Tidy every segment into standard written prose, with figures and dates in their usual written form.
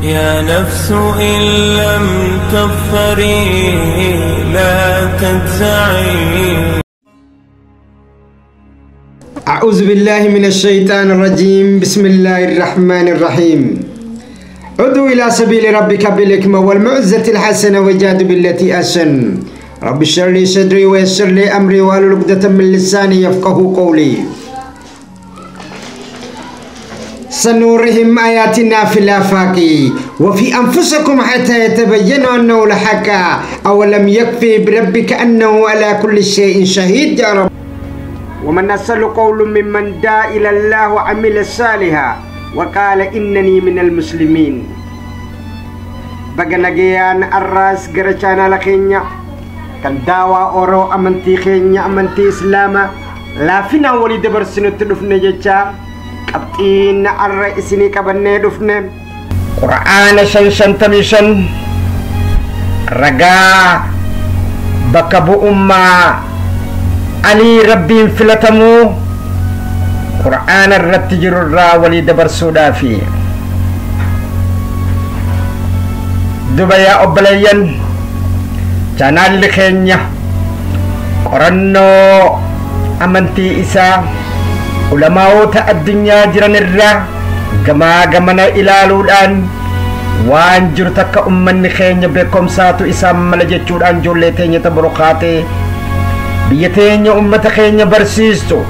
يا نفس إن لم تظفري لا تجزعي. أعوذ بالله من الشيطان الرجيم. بسم الله الرحمن الرحيم. ادعو إلى سبيل ربك بالحكمة والموعظة الحسنة وجاهد بالتي أحسن. رب اشرح لي صدري ويسر لي أمري واحلل عقدة من لساني يفقهوا قولي. سنورهم آياتنا في الآفاق وفي أنفسكم حتى يتبين أنه الحق أولم يكفي بربك أنه على كل شيء شهيد يا رب. ومن أصدق قولا ممن دعا إلى الله وعمل صالحا وقال إنني من المسلمين. بغنغيان الراس غرچانا لكينيا كان دعوة أورو أمنتي خينيا أمنتي إسلاما لا فينا ولي دبر سنة دفن جيتشا قبطين الرئيسيني كبني دفن قرآن شن تميشن رقا بكبو أمّا أني ربي فلتمو قرآن الرتجر الرا ولي دبر سودافي دبيا أبليين جانال لخينيا قرنو أمنتي إسا علماء الدنيا جران الرا غمنا إلالودان وان جرتك أمن خينيا بكم ساتو إسا ملجتشودان جولتين يتبرقاتي بيتين أمة خينيا برسيستو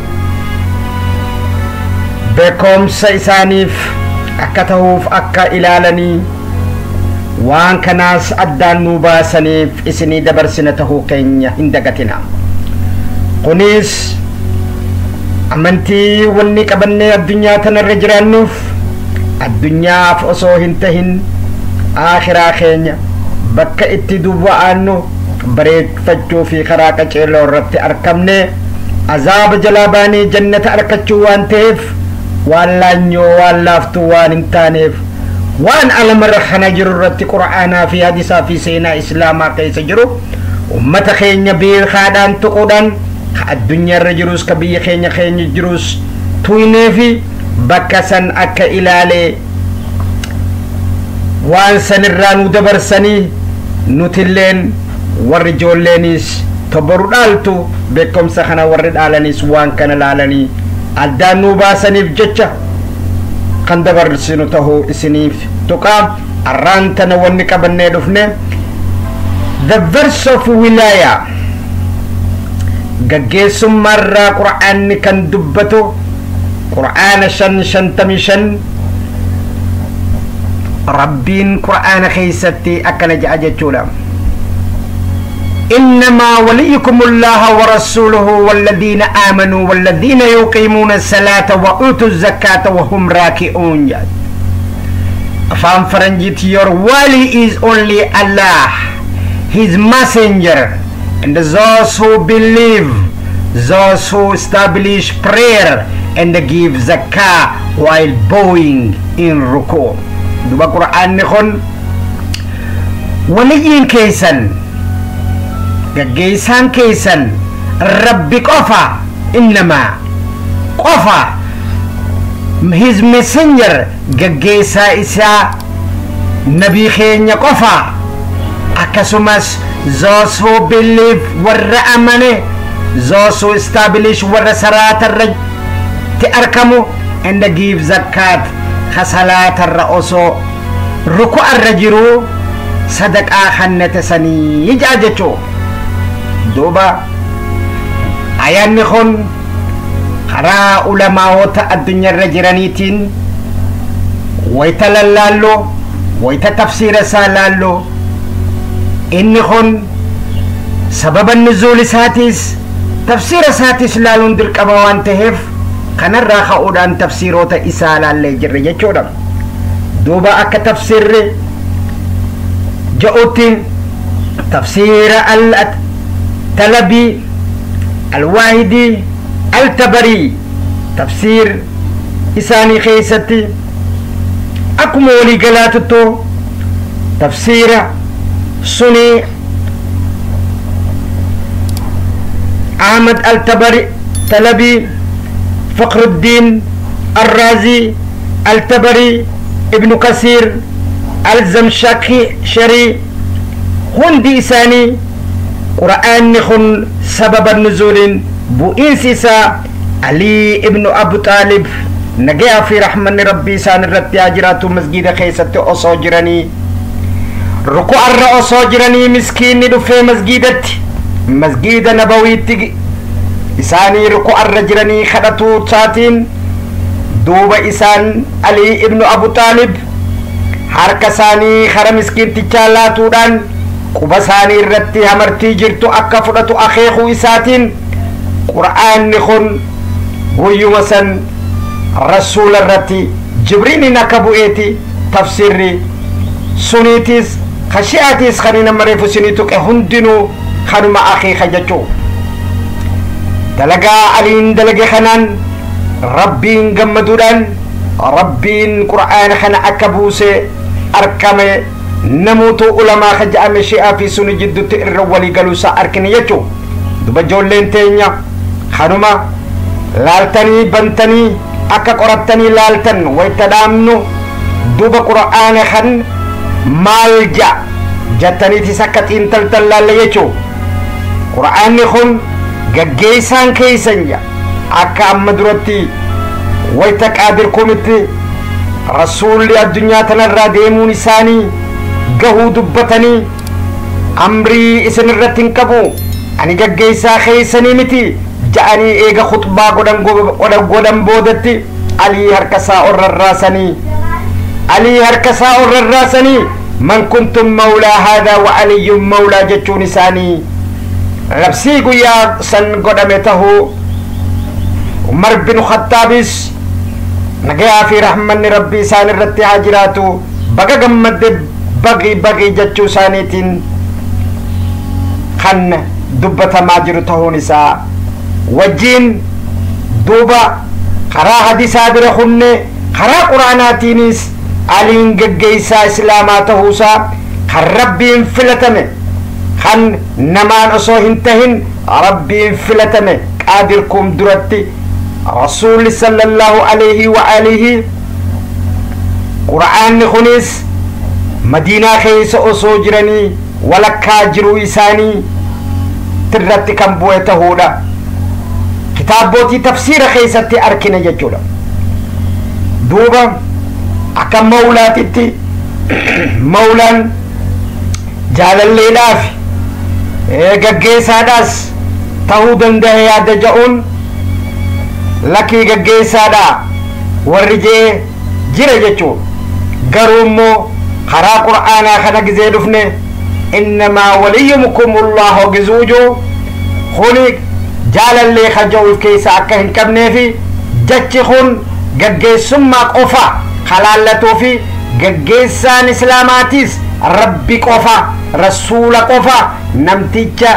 بكم سيسانيف أكتهوف أكا إلالني وان كناس أدان نوباسانيف إسني دبرسنته خينيا هندقتنا قنيس أمنتي وني كبني الدنيا تنرجرانوف الدنيا فأسو هنتهن آخر خينيا بكا اتدوبوانو بريك فجو في خراكة چيلو ربتي أركمني عذاب جلاباني جنة أركچو وان تيف وان لانيو وان لافتو وان انتانيف وان علم رخنا جرو ربتي قرآنا في حديثا في سينا إسلاما كيس جرو أمت خينيا بير خادان تقودان الدنيا رجروس كبير خينيا جروس توينيفي بكسن أكا إلالي وان سنرانو دبر سني نتلين warrijoolleenis toboru dhaaltu beekumsa kana warri dhaalanis waan kana laalanii addaan nuu baasaniif jecha kan dabarsinu tahuu isiniif tuqaa arraan tana wanni qabannee dhufne the verse of wilaya gaggeessummaarraa qur'aanni kan dubbatu qur'aana 55 rabbiin qur'aana keessatti akkana jedha jechuudha. إنما وليكم الله ورسوله والذين آمنوا والذين يقيمون الصلاة وآتوا الزكاة وهم راكعون. From Faranjit, your wali is only Allah, His messenger, and those who believe, those who establish prayer and give zakah while bowing in ruku. Duba Quran ni kon waliyin kaysan gaggeessaan keessan rabbi qofa innama qofa his messenger gaggeessaa isaa nabii keenya qofa akkasumas those who believe warra amane those who establish warra saraatarra ti arkamu and give zakat khasalaatarra osoo ruku'arra jiru sadaqaa khannata sanii jajachoo دوبا آيان نخون خرا علماء الدنيا الرجرانيتين ويتلالالو ويتتفسير سالالو إن نخون سبب النزول ساتيس تفسير ساتيس لالون درك أبوان تهف كان الراخة أودان تفسيروتا إسالا اللي جرى يجودا دوبا أكا تفسير جاوتين تفسير طلبي الواحدي التبري تفسير إساني خيستي أكمولي قلاتتو تفسير سني أحمد التبري طلبي فقر الدين الرازي التبري ابن كثير ألزم شري هندي إساني قرآن نخن سبب النزول بؤنسسا علي ابن أبو طالب نجا في رحمن ربي سان الرتياجرات مسجد خيسة أصوجرني ركوع الرأصوجرني مسكين دفع مسجدت مسجد نبوي إساني ركوع الرجرني خدتو ساتين دوب إسان علي ابن أبو طالب حركساني خر مسكين تجالاتو دان قبساني الرتي همرتي جرتو أكفرتو أخيخو إساتين قرآن نخن ويوسن رسول الرتي جبريل نكبو إيتي تفسيري سنيتيس خشياتيس خنينا مريفو سنيتو كهندنو خنما أخي خجتو دلقا علين دلقا خنان ربين قمدودان ربين قرآن خنا أكبوسي أركامي نموتو علماء خجأم شيئا في سنو جدو تئر ولي قلوسا أركنيتو دبجول لنتينيا خنما لالتني بنتني أكا قربتني لالتن ويتدامنو دوب قرآن خن مالجا جتني تسكت انتل تلاليتو قرآن خن gaggeessaan keessan akka amma duratti wayita qaadirkumitti rasuulli addunyaa tanarraa deemuun isaanii gahuu dubbatanii amrii isin irratti hin qabu ani gaggeessaa keessanii miti ja'anii eega khutbaa godhan boodatti alii harkasaa orrarraasanii man kuntum mawlaa haadaa wa aliyyun mawlaa jechuun isaanii labsii guyyaa san godhame tahuu Umar bin Khattaabis nagayaa fi rahmanni rabbii isaan irratti haa jiraatu baga gammadde baqii jechuu isaaniitiin kan dubbatamaa jiru tahuun isaa wajjiin duuba karaa hadisaa bira kunne karaa quraanaatiinis aliin gaggeessaa islaamaa tahuusaa kan rabbiin filatame kan namaan osoo hin tahin rabbiin filatame qaadirkum duratti rasuulli sallallahu alayhi wa alihi qura'aanni kunis madiinaa keessa osoo jiranii walakkaa jiruu isaanii tirratti kan bu'e tahuudha kitaabotii tafsiira keessatti arkine jechuudha duuba akka mawlaatitti mawlaan jaalalleedhaaf gaggeessaadhaas tahuu danda'e yaada ja'uun lakkii gaggeessaadha warri jee jira jechuun garuu immoo karaa qur'aanaa kana gizee dhufne innamaa waliyyumukumullahu gizuujuu kuni jaalallee kaja'uuf keessa akka hin qabneefi jachi kun gaggeessummaa qofa kalaallatuu fi gaggeessaan islaamaatiis rabbi qofa rasuula qofa namticha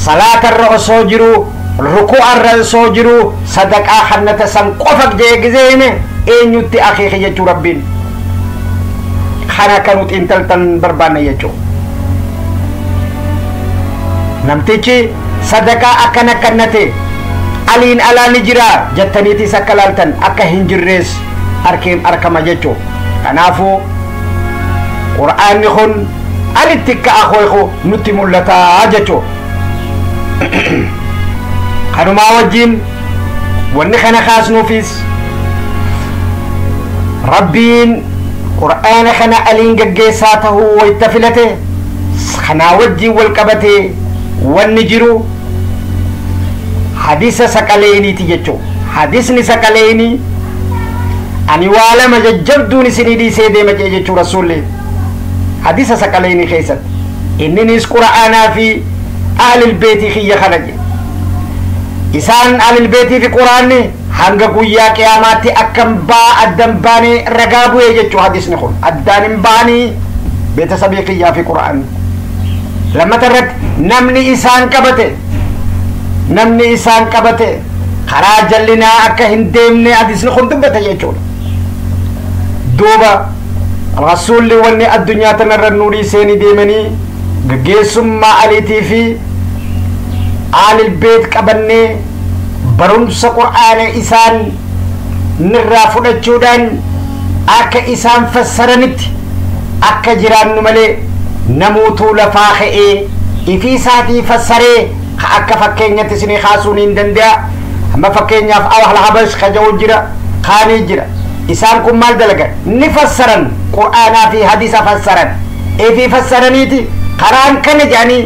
salaatarra osoo jiru ruku'arra osoo jiru sadaqaa kannata san qofa jeegizee hime eenyutti akeeke jechuu rabbiin kana kanuti intaltan barbaanne jechuu namtichi sadaqaa akkana kannate aliin alaani jira jettaniitis akka laaltan akka hin jirrees arkama jechuu kanaafuu qur'aanni kun alitti akka akeeku nutti mul'ataa jechuu kanumaa wajjiin wanni kana kaasnuufis rabbiin qur'aana kana aliin gaggeessaa tahuu wayta filate kanaa wajjiin wal qabate wanni jiru hadisa saqaleeniiti jechuu hadisni saqaleeni ani waa lama jajjabduun isinii dhiisee deema jechuu rasuulli hadisa saqaleeni keessatti inninis qur'aanaa fi ahlil beetii kiyya kana je isaan ahlil beetii fi quraanni hanga guyyaa qiyaamaatti akkam baa addan baane ragaa bu'ee jechuu hadisni kun addaan hin baanii beetasabii kiyyaa fi quraanni lammata irratti namni isaan qabate karaa jallinaa akka hin deemne hadisni kun dubbata jechuudha duuba rasuulli wanni addunyaa tanarra nuu dhiiseenii deemanii gaggeessummaa aliitii fi aalil beet qabannee barumsa qur'aana isaan nirraa fudhachuudhaan akka isaan fassaranitti akka jiraannu malee namuutuu lafaa ka'ee ifii isaatii fassaree akka fakkeenyatti isinii kaasuun hin danda'a. amma fakkeenyaaf awwal habash kaja'u jira kaanii jira isaan kun maal dalagan ni fassaran qur'aanaa fi hadiisa fassaran ifii fassaraniiti karaan kana jedhanii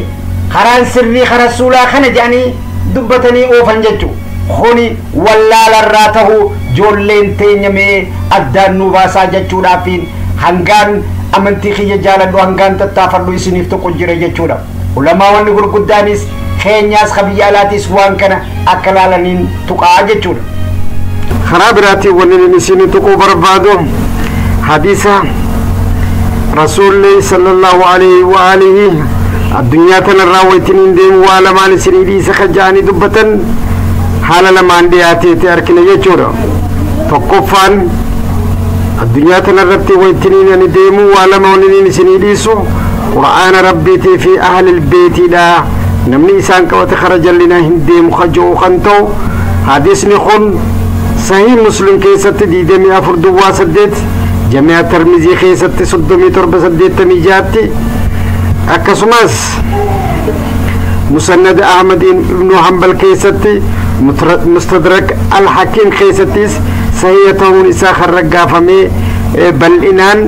karaan sirrii kara rasuulaa kana jedhanii dubbatanii oofan jechuudha. kuni wallaalarraa ta'uu ijoolleen teenya mee addaan nu baasaa jechuudhaafiin hangaan amantii kiyya jaaladhu hangaan tattaafadhu isiniif tokko jira jechuudha. ulamaa wanni gurguddaanis keenyaas kabiyya alaatis waan kana akka laalaniin tuqaa jechuudha. karaa biraatii wanni isin tuquu barbaadu hadiisa rasuulli sallallahu alaihi wa alihi addunyaa tanarraa waytiniin deemu waa lamaan isinii dhiisa kajaanii dubbatan haala lamaan dhiyaateeti arkina jechuudha. tokkoffaan addunyaa tanarratti waytiniin ani deemu waa lama waniin isinii dhiisu qur'aana rabbiitii fi ahlil beetiidha. namni isaan qabate kara jallinaa hin deemu kaja'u kan ta'u hadiisni kun sahih muslim keessatti 24 duwwaa 8 jami'a tirmizii keessatti 37 86 akkasumas musannad ahmad ibn hanbal keessatti mustadrak al-hakim keessattis sahih ta'uun isaa kharragaafamee bal'inaan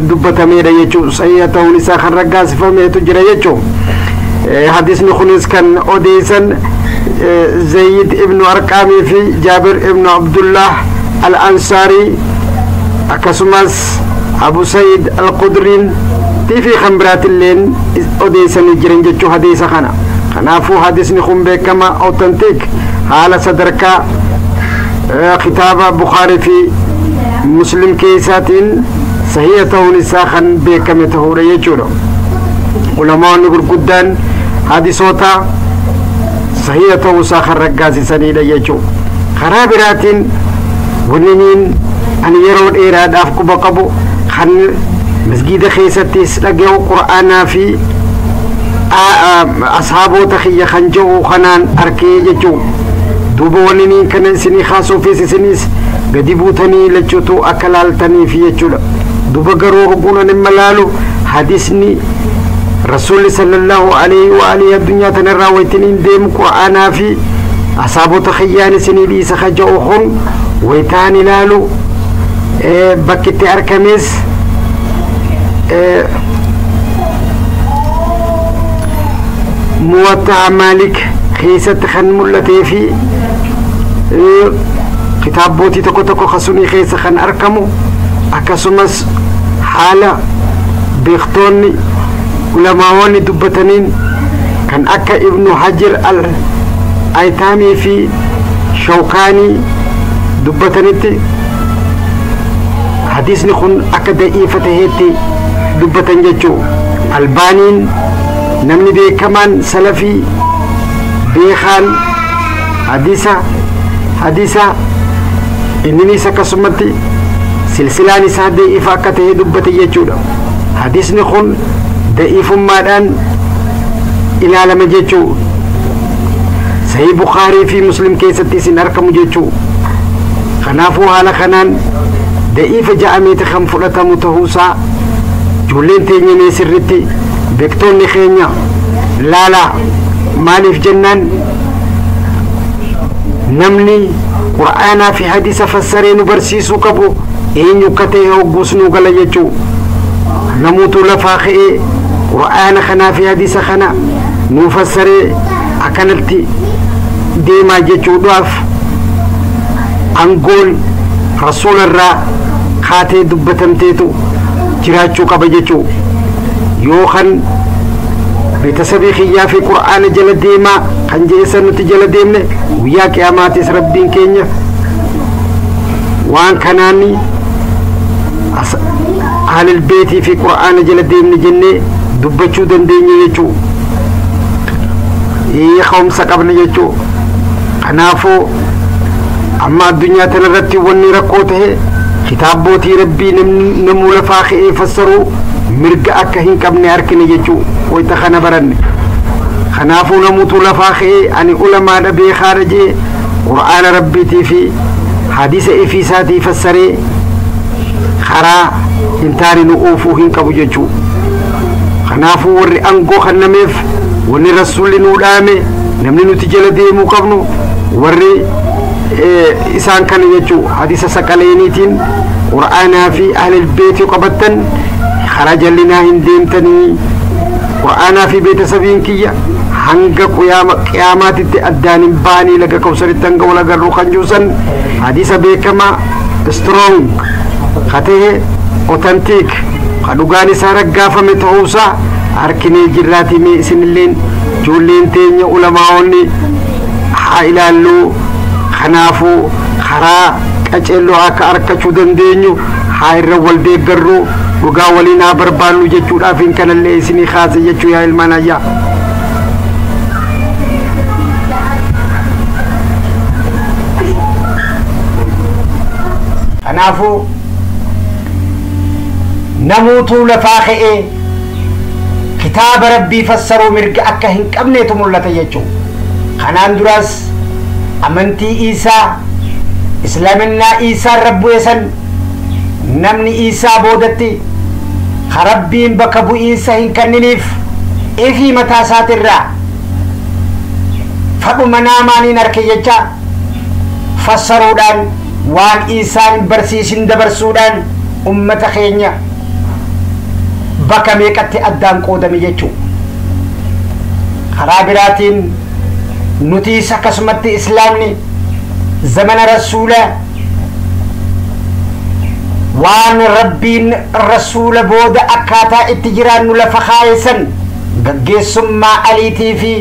dubbatameedha jechuudha. sahih ta'uun isaa kharragaasifameetu jira jechuudha. hadiisni kunis kan odeessan زيد ابن أرقامي في جابر ابن عبد الله الأنصاري أكسماس أبو سيد القدرين في خمرات اللين أديسا نجرين جتشو حديثا خنا خنافو حديث نخم بكما أوتنتيك على صدرك كتاب بخاري في مسلم كيسات صحيحة ونساخن بكما تهور يجورو علماء نقول قدان حديثوتا صحيحة وساخر رقاسي سنيدة يجو خرابرات ونين أن يرون إيراد أفكو بقبو خن مسجد خيستيس لقيو قرآنا في أصحابو تخي خنجو خنان أركي يجو دوبو ونين كان سني خاصو في سنيس قدبوتني لجوتو أكلالتني في يجو دوبو قرو ربونا نملالو حديثني رسول صلى الله عليه وآله الدنيا تنرى ويتنين ديم قرآنا في أصابو تخيان سني لي سخجوخون ويتاني لالو بكت أركميس موطع مالك خيسة خن ملتي في كتاب بوتي تكو تكو خسوني خيسة خن أركمو أكسمس حالة بيختوني علماء دبتنين كان أكا ابن حجر الأيتامي في شوكاني دبتنيتي حديث نخون أكا دائفة هيتي دبتن جيشو البانين نمني بي كمان سلفي بيخان حديثة إنني سكسمتي سلسلة نساء دائفة أكا تهي دبتن جيشو حديث نخون ضعيف مادان إلى لما جيتشو صحيح بخاري في مسلم كيستي سنركم جيتشو خنافو على خنان ضعيف جاميت خمفلة متهوسا جولين تيني سرتي بكتون نخينيا لا مالف جنان نمني قرآنا في حديث فسرين برسيسو كبو إن يكتيه وقوسنو قل جيتشو نموتو لفاخئ قرآن خنا في حديث خنا نفسر أكنلتي ديما جيتشو ضعف أنقول رسول الرا خاتي دبتمتيتو جراتشو قبجيتشو يوخن بتسبي خيا في قرآن جل ديما خنجيسا نتجل ديمنا ويا قيامات ربين كينيا وان كناني أهل البيت في قرآن جل ديمنا جنة دبچو دنديني يچو يخوم سقبنا يچو خنافو أما الدنيا تنرتي وني ركوته كتاب بوتي ربي نمو لفاخي فسروا مرق أكهين كبني أركني يچو ويتخنا برن خنافو نموتو لفاخي أني علماء نبي خارجي قرآن ربي تي في حديث إفيساتي فسري خرا intaari nu oofuu hin qabu jechuu kanaafuu warri angoo kannameef wanni rasuulli nuu dhaame namni nuti jala deemuu qabnu warri isaan kana jechuu hadiisa saqaleeniitiin qur'aanaa fi ahlul beetii qabattan karaa jallinaa hin deemtanii qur'aanaa fi beetasabiin kiyya hanga qiyaamaatitti addaan hin baanii laga kawsaritti hanga wal agarruu kan juusan hadiisa beekamaa strong katee authentic kadhugaan isaa raggaafame ta'uusaa harkinee jirraatii mee isinilleen ijoolleen teenya ulamaa'onni haa ilaalluu kanaafuu karaa qaceelloo akka arkachuu dandeenyu haa irra wal deeggarruu dhugaa waliin haa barbaannu jechuudhaaf hin kanallee isinii kaase jechuu yaa ilmaan ayyaa kanaafuu namuutuu lafaa ka'ee kitaaba rabbii fassaruu mirga akka hin qabneetu mul'ata jechuu kanaan duraas amantii Iisaa islaaminaa Iisaa rabbu eesan namni Iisaa boodatti rabbiin bakka bu'iinsa hin kenniniif ifii mataa isaatirraa fadhuma naamaaniin harke jecha fassaruudhaan waan Iisaan barsiisin dabarsuudhaan ummata keenya bakka meeqatti addaan qoodame jechuu karaa biraatiin nutiis akkasumatti islaamni zamana rasuula waan rabbiin rasuula booda akkaataa itti jiraannu lafa kaayesan gaggeessummaa aliitii fi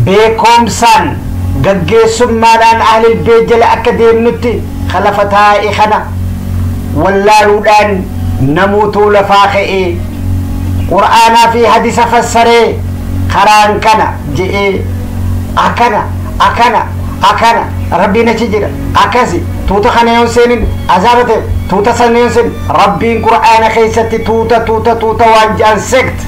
beekomsaan gaggeessummaadhaan ahlul beet jala akka deemnutti khalafa taa'e kana wallaaluudhaan namuutuu lafaa ka'ee qur'aanaa fi hadisa fassaree karaan kana je'ee akana rabbiin achi jira akkasi tuuta kana yoon seenin azaabate tuuta sana yoon seenin rabbiin qur'aana keessatti tuuta waan jaan sect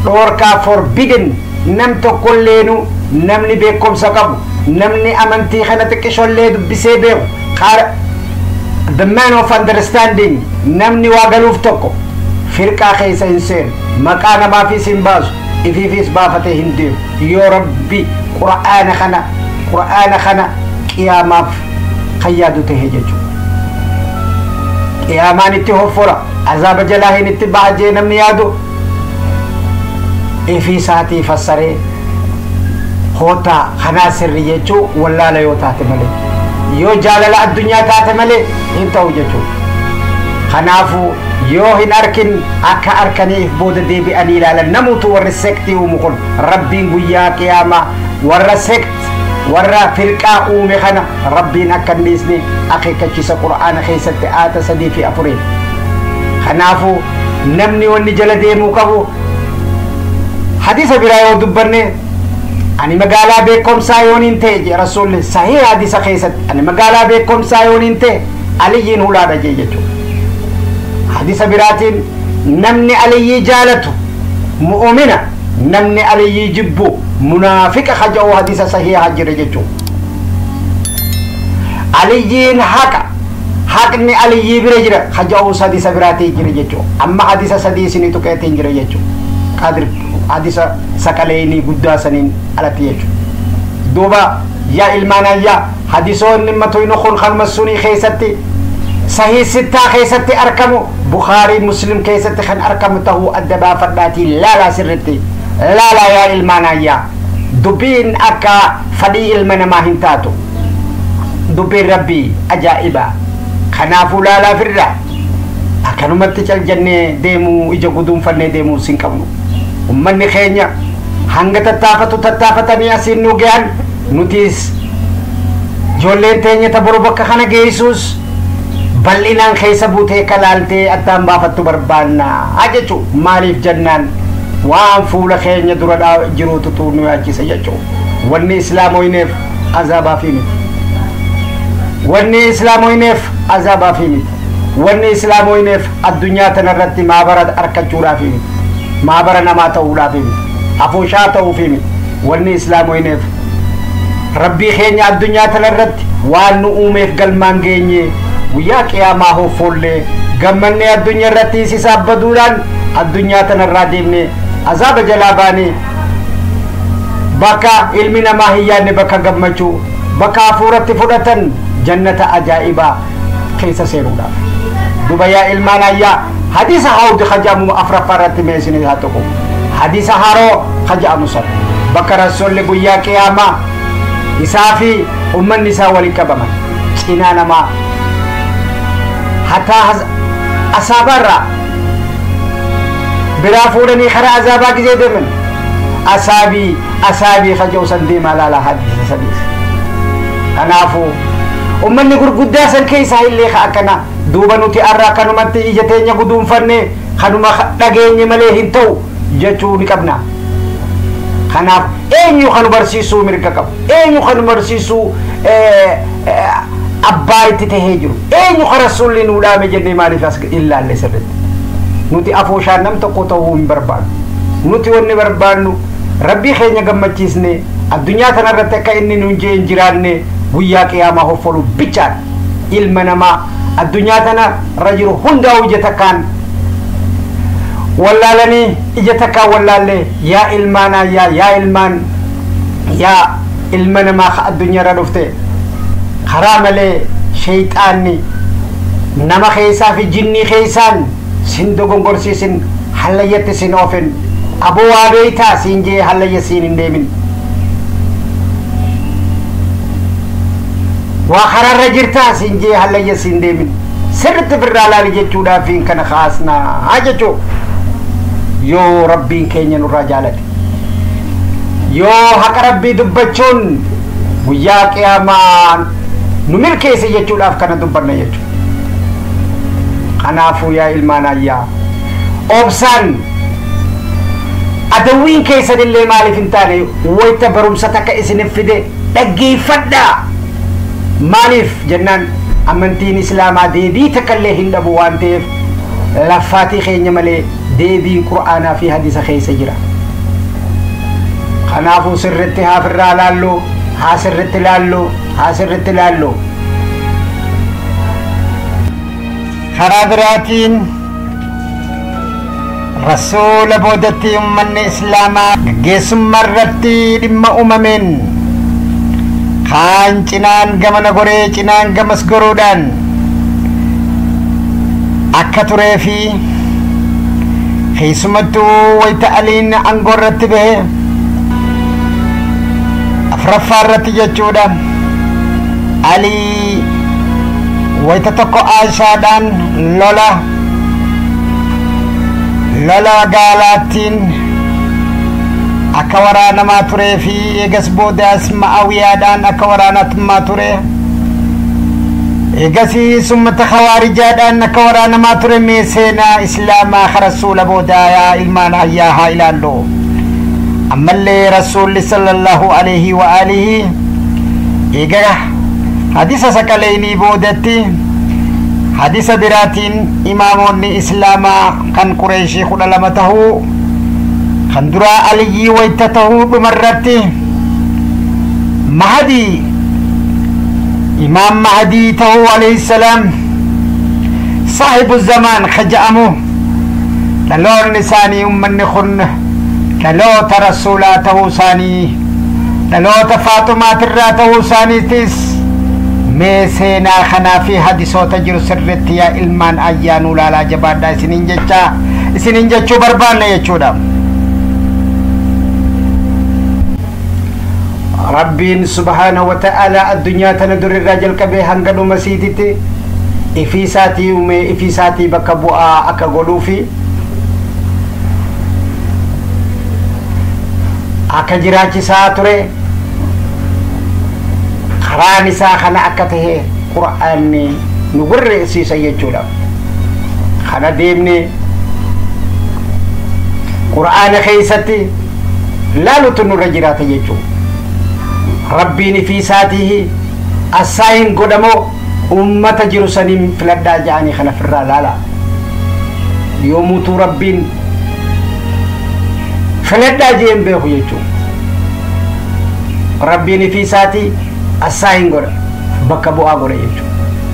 dhoorkaa forbidden nam tokkolleenu namni beekumsa qabu namni amantii kana xiqqishollee dubbisee beeku the man of understanding namni waa galuuf tokko firqaa keessa hin seenu maqaa namaafis hin baasu ifiifis baafatee hin deemu yoo rabbi qur'aana kana qiyaamaaf kan yaadu ta'e jechuudha qiyaamaan itti hoffora azaaba jalaa hin itti ba'a jee namni yaadu ifii isaatii fassaree hootaa kanaa sirri jechuu wallaala yoo taate malee yoo jaalala addunyaa taate malee hin ta'u jechuudha kanaafuu yoo hin arkin akka arkaniif booda deebi'anii ilaalan namuutu warri sektii uumu kun rabbiin guyyaa qiyaamaa warra sekt warra firqaa uume kana rabbiin akka hin dhiisne akeekkachiisa qur'aana keessatti aata 3 fi 4 kanaafuu namni wanni jala deemuu qabu hadisa biraa yoo dubbanne ani magaalaa beekumsaa yoon hin ta'e je rasuulli sahii hadisa keessatti ani magaalaa beekumsaa yoon hin ta'e aliyyiin hulaadha jee jechuudha hadisa biraatiin namni aliyyii jaalatu mu'mina namni aliyyii jibbu munaafiqa haja'u hadisa sahiha jira jechuudha aliyyiin haqni aliyyii bira jira haja'u hadisa biraatii jira jechuudha amma hadisa sadii isinii tuqeetiin jira jechuudha qadir hadisa sakaleeni guddaa saniin alatti jechuudha duuba yaa ilmaanayyaa hadisoonni matoynu kun khalmassunii keessatti sahih sittaa keessatti arkamu bukhaari muslim keessatti kan arkamu ta'uu adda baafadhaatii laalaa sirritti laalaa yaa ilmaanayyaa dubbiin akka fadhii ilma namaa hin taatu dubbiin rabbii ajaa'ibaa kanaafuu laalaa firra akkanumatti caljannee deemuu ija guduunfannee deemuu sin qabnu ummanni keenya hanga tattaafatanii asiin nu gahan nutiis ijoolleen teenya taboru bakka kana geessuus bal'inaan keessa buutee kalaaltee addaan baafattu barbaannaa jechuu maaliif jennaan waan fuula keenya dura jiruutu nu yaachisa jechuu wanni islaamoyineef azaabaa fi miti wanni islaamoyineef azaabaa fi miti wanni islaamoyineef addunyaa tanarratti maabara arkachuudhaaf miti maabara namaa ta'uudhaaf miti afooshaa ta'uuf miti wanni islaamoyineef rabbii keenya addunyaa tanarratti waan nu uumeef galmaan geenye guyyaa qiyaamaa hoffollee gammanne addunyaa irratti sisaabaduudhaan addunyaa tanarraa deemne azaaba jalaa baane bakka ilmi namaa hin yaadne bakka gammachuu bakka hafuuratti fudhatan jannata ajaa'ibaa keessa seenuudhaaf duba yaa ilmaan ayyaa hadiisa hawdi kajamu afraffaarratti meesini haa tokko hadiisa haroo kajamu san bakka rasuulli guyyaa qiyaamaa isaa fi ummanni isaa waliin qabaman cinaa namaa hataa asaabarraa biraa fuudhanii karaa azaabaa gizee deeman asaabii kaja'u san deemaa laala hadiisa sadiis kanaafuu ummanni gurguddaa san keessaa illee ka akkana duuba nuti arraa kanumatti ija teenya guduunfanne kanuma dhageenye malee hin ta'u jechuu ni qabna kanaaf eenyu kanu barsiisuu mirga qabu eenyu kanu barsiisuu abbaa itti tahee jiru eenyu ka rasuulli nuu dhaame jennee maaliif as illaalle sirritti nuti afooshaan nam tokko ta'uu hin barbaannu nuti wanni barbaannu rabbii keenya gammachiisne addunyaa kanarratti akka inni nuun jee hin jiraanne guyyaa qiyaamaa hoffolu bichaan ilma namaa addunyaa tanarra jiru hundaa'u ija takkaan wallaalanii ija takkaan wallaalle yaa ilmaan ayyaa yaa ilma namaa ka addunyaarra dhufte karaa malee shayxaanni nama keessaa fi jinnii keessaan sin dogongorsiisin hallayyatti sin oofin aboo waa beeytaa siin jee hallayya siin hin deemin waa karaarra jirtaa siin jee hallayya siin deemin sirritti birraa laali jechuudhaafiin kana kaasnaa jechuu yoo rabbiin keenya nurraa jaalate yoo haqa rabbii dubbachuun guyyaa qiyaamaa nu milkeesse jechuudhaaf kana dubbanna jechuu kanaafuu yaa ilmaan ayyaa obsaan adawwiin keessan illee maaliif hin taane wayta barumsa takka isinif fide dhaggeeffadhaa maaliif jennaan amantiin islaamaa deebii takka illee hin dhabu waan ta'eef laffaatii keenya malee deebiin qur'aanaa fi hadiisa keessa jira kanaafuu sirritti haafirraa laalloo haa sirritti laalloo karaa biraatiin rasuula boodatti ummanni islaamaa gaggeessummaa irratti dhimma uumameen kaan cinaan gamana goree cinaan gamas goruudhaan akka turee fi keessumattuu wayita aliin aangoo irratti bahe afraffaa irratti jechuudha alii wayita tokko aashaadhaan lola gaalaattiin akka waraanamaa turee fi eegas boodaas ma'aawiyaadhaan akka waraanamaa ture eegasii summata hawaarijaadhaan akka waraanamaa ture mee seenaa islaamaa ka rasuula boodaa yaa ilmaan ayyaa haa ilaallu ammallee rasuulli sallallahu alaihi wa alihi eega hadiisa saqaleynii boodatti hadiisa biraatiin imaamonni islaamaa kan qureeshii 12 tahuu kan duraa aliyyii wayta tahuu dhumarratti mahadii imaam mahadii tahuu alayhi salaam saahibu zamaan khaja'amu dhaloonni isaanii ummanni kun dhaloota rasuulaa tahuu isaanii dhaloota faaxumaatirraa tahuu isaaniitis mee seenaa kanaa fi hadisoota jiru sirritti yaa ilmaan ayyaanuu laalaa jabaadhaa isiniin jechuu barbaanna jechuudha rabbiin subhaanahu wa ta'aalaa addunyaa tana durirraa jalqabee hanga dhuma siititti ifiisaatii uume ifiisaatii bakka bu'aa akka godhuu fi akka jiraachisaa ture karaan isaa kana akka tahe qur'aanni nu gurreessiisa jechuudha kana deemne qur'aana keessatti laalutu nurra jiraata jechuudha rabbiin ifiisaatii assaayin godhamoo ummata jiru saniin filadhaa ja'anii kana firraa laala yoomuutuu rabbiin filadhaa jeen beeku jechuudha rabbiin ifiisaatii assaayin godha bakka bu'aa godha jechuudha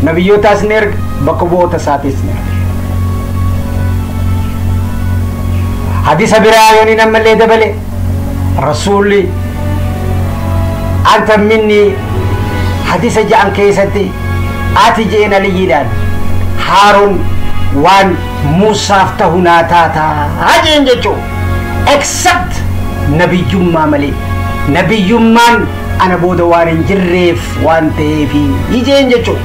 nabiyyootaas ni erga bakka bu'oota isaatiis ni erga حديث برايوني نما اللي دبلي رسولي أنت مني حديث جان كيستي آتي جينا ليدان هارون وان موسى فتهنا تاتا هاجين جيجو except نبي جمع ملي نبي جمان أنا بود وان جريف وان تيفي يجين جيجو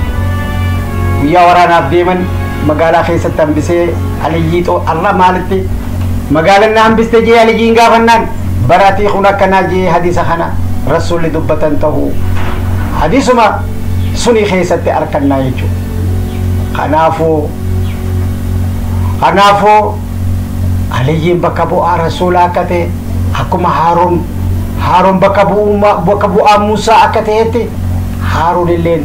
ويا ورانا بيمن مقالا خيسة تنبسي عليجيتو الله مالتي مقالا نام بستجي عليجين غافنان براتي خنا كنا جي حديث خنا رسول دبتن تهو حديث ما سني خيسة أركنا يجو خنافو عليجين بكبو رسول أكته حكما هارون بكبو موسى أكته هارون اللين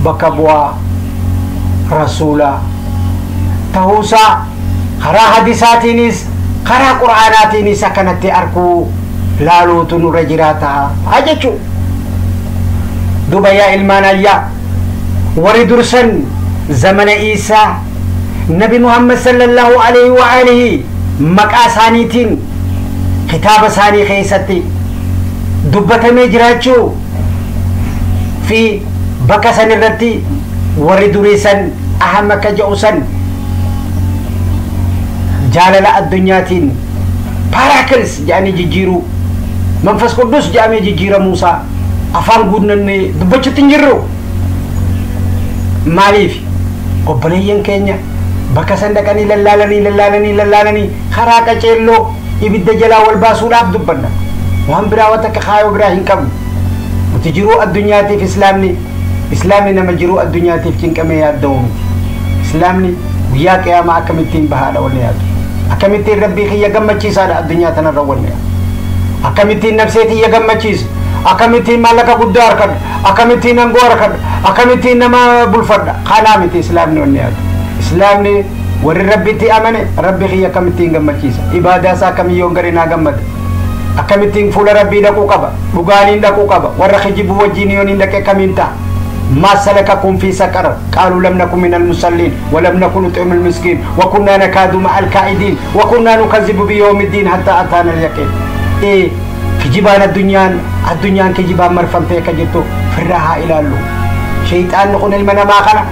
بكبو رسولا تهوسا خرا حديثاتينيس خرا قرآناتينيس كانت أركو لالو تنور جراتا أجتشو دبيا المانيا وردرسن زمن إيسا نبي محمد صلى الله عليه وآله مكا سانيتين كتاب ساني خيستي دبت مجراتشو في بكا سنرتي وردرسن أهمك جوسن جاللا الدنياتين باراكلس جاني جيجيرو منفس قدس جامي جيجيرا موسى أفان قدنني دبتشو تنجرو ماليف قبليين كينيا بكا سندكني للالني خراكا چيلو يبدا جلا والباسو لاب دبنا وهم براوتك خايو براهين كم وتجرو الدنياتي في إسلامي نما جرو الدنياتي في كنكمي يادوم إسلامي وياك يا ما أكمتين بهذا والنيات أكمتين ربي خي يجمع على الدنيا تنرولنا أكمتين نفسيتي يجمع أكمتين مالك قدار كد أكمتين أنغور كد أكمتين نما بلفرد خانامتي إسلامي والنيات إسلامي ور ربي تي أمانة ربي خي أكمتين جمع إبادة ساكمي يونغرينا جمع أكمتين فول ربي دكو كبا بغانين دكو كبا ورخجي بوجينيونين دك كمينتا ما سلككم في سقر قالوا لم نكن من المصلين ولم نكن نطعم المسكين وكنا نكاد مع الكائدين وكنا نكذب بيوم الدين حتى أتانا اليقين إيه كجبان الدنيا كجبان مرفم فيك جتو فرها إلى الله شيطان نقول المنا ما خنا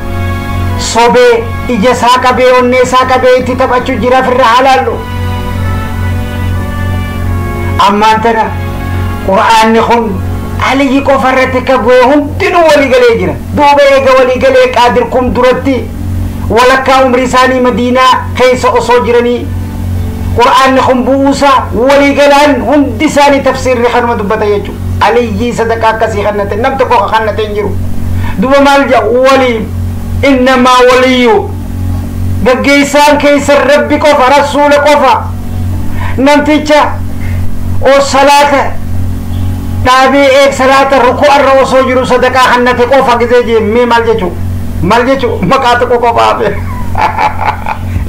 صوبي إجا ساكا بي وني ساكا بي تتبعشو جرا فرها إلى الله أما أنتنا قرآن نخون علي كفرتك بوهم تنو ولي جرا دوبه ولي جلي قادركم درتي ولك عمر ثاني مدينة كيس أصجرني قرآن نخم بوسا ولي جلان هم دساني تفسير رحن مدبتا يجو علي صدقا كسي خنة نمتكو خنة تنجرو دوبه مالجا ولي إنما وليو جيسان كيس الرب كفا رسول كفا نمتيجا او صلاة تابي एक सलात रुको अर्रो सोजरू सदका हन्नते को फगजे जे मे मालजेचू मकात को बापे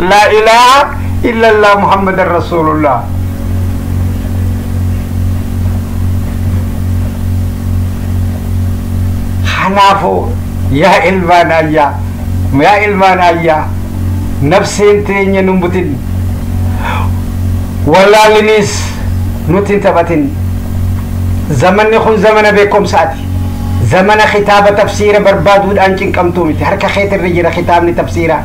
ला इलाहा इल्लल्लाह मुहम्मदुर रसूलुल्लाह हनाफो या इल्मानाया नफ्सें तेन्या नुम्बुtin wala linis nutin tabatin زمن نخون زمن بكم ساتي زمن خطاب تفسير برباد ودانشين كم تومتي هركا خيت الرجل خطاب تفسيره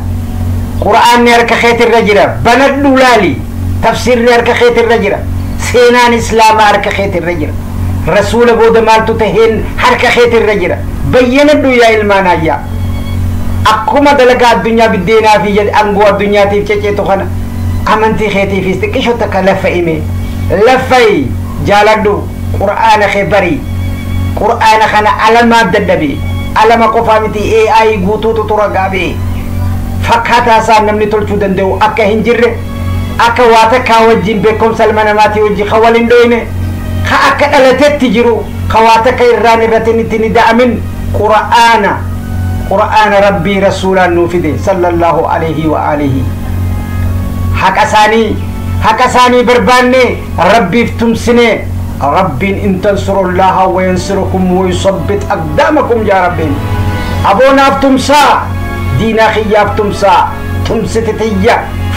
قرآن هركا خيت الرجل بلد دولالي تفسير هركا خيت الرجل سينان إسلام هركا خيت الرجل رسول بود مالتو تهين هركا خيت الرجل بيّن الدنيا إلمانا يا أقوم دلقا الدنيا بالدينا في يد أنقوى الدنيا تيفشي تخنا أمنتي خيتي في استكشو تكالفة إيمي لفاي جالدو قرآن خبري قرآن خنا علامات ددبي علامة قفامتي AI غوتو تطرقابي فكاتا سان نمني تلشو دندو أكا هنجر أكا واتا كاوجين بكم سلمان ماتي وجي خوالين دويني خا أكا ألتت تجرو خواتا كيراني رتني تني دامن قرآن ربي رسولا نوفدي صلى الله عليه وآله حكا ساني برباني ربي فتمسني رب إن تنصروا الله وينصركم ويثبت أقدامكم يا رب أبونا فتمسا دينا خيا فتمسا تمستتيا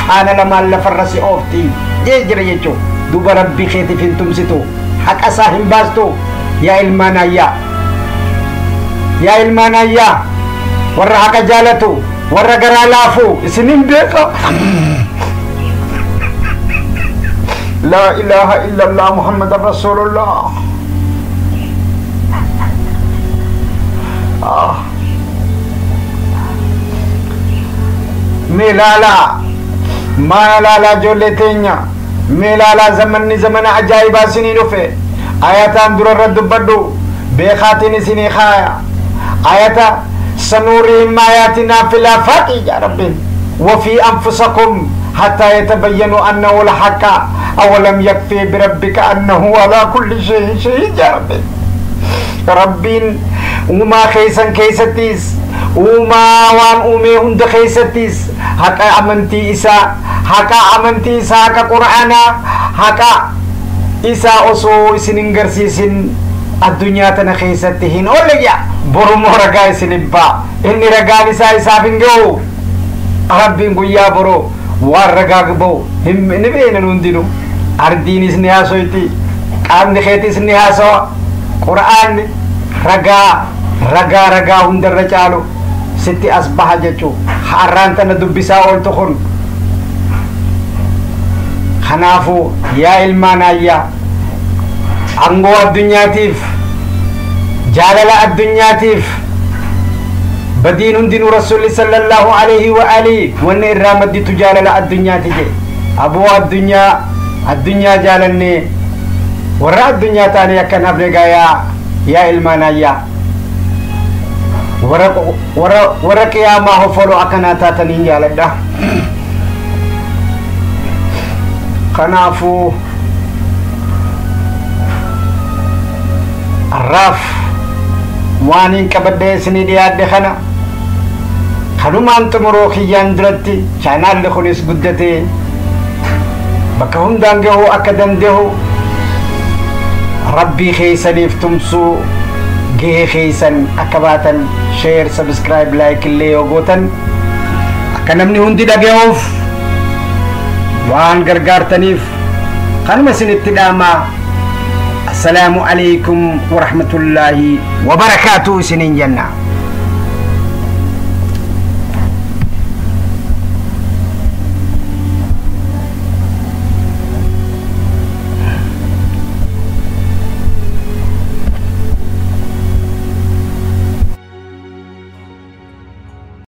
subhaana lamaan lafarra si oofti jee jira jechuu duba rabbii keetiif hin tumsitu haqa isaa hin baastu yaa ilmaan ayyaa warra haqa jaalatu warra garaa laafu isinin beeka la ilaha illallah muhammadan rasulullah meelala jolle teenya meelala zamanni zamana ajaa'iba isinii dhufe ayataan durarra dubbadhu beekaatiin isinii kaaya ayata sanurihim ayatina fil afaqi ya rabbi wa fi anfusakum hatta yatabayyanu annahu al-haqq awalam yakfi bi rabbika annahu ala kulli shay'in shahid ya rabbi rabbiin uma khaysan kaysatis uma waan ume hunda kaysatis haqa amanti isa haqa qur'ana haqa isa oso isinin garsiisin addunyaa tana keessatti hin oolle borumoo ragaa isinibba inni ragaan isaa isaaf hin ga'u rabbiin guyyaa boroo waan ragaa gaboo ni beena hundinu ardiinis ni haasoyti qaamni keetis ni haasawa qur'aanni ragaa hundarra caalu sitti asbaha jechuu har'aan tana dubbisaa ooltu kun kanaafuu yaa ilmaan ayyaa angoo addunyaatiif jaalala addunyaatiif badiin hundinuu rasuulli sallallahu alaihi wa alihi wanni irraa madditu jaalala addunyaati je aboo addunyaa jaalanne warra addunyaa taane akkan hafne gaa yaa ilmaan ayyaa warra qiyaamaa hofolo akkanaa taataniin jaaladha kanaafuu arraaf waan hin qabadde isinii dhiyaadde kana kanumaan xumuroo kiyyaan duratti chaanaalli kunis guddatee bakka hundaan gahuu akka dandeehu rabbii keeysaniif tumsuu gahee keeysan akka baatan sheer sabskraayib laayik illee yoo gootan akka namni hundi dhaga'uuf waan gargaartaniif kanuma isinitti dhaamaa السلام عليكم ورحمة الله وبركاته سنين جنة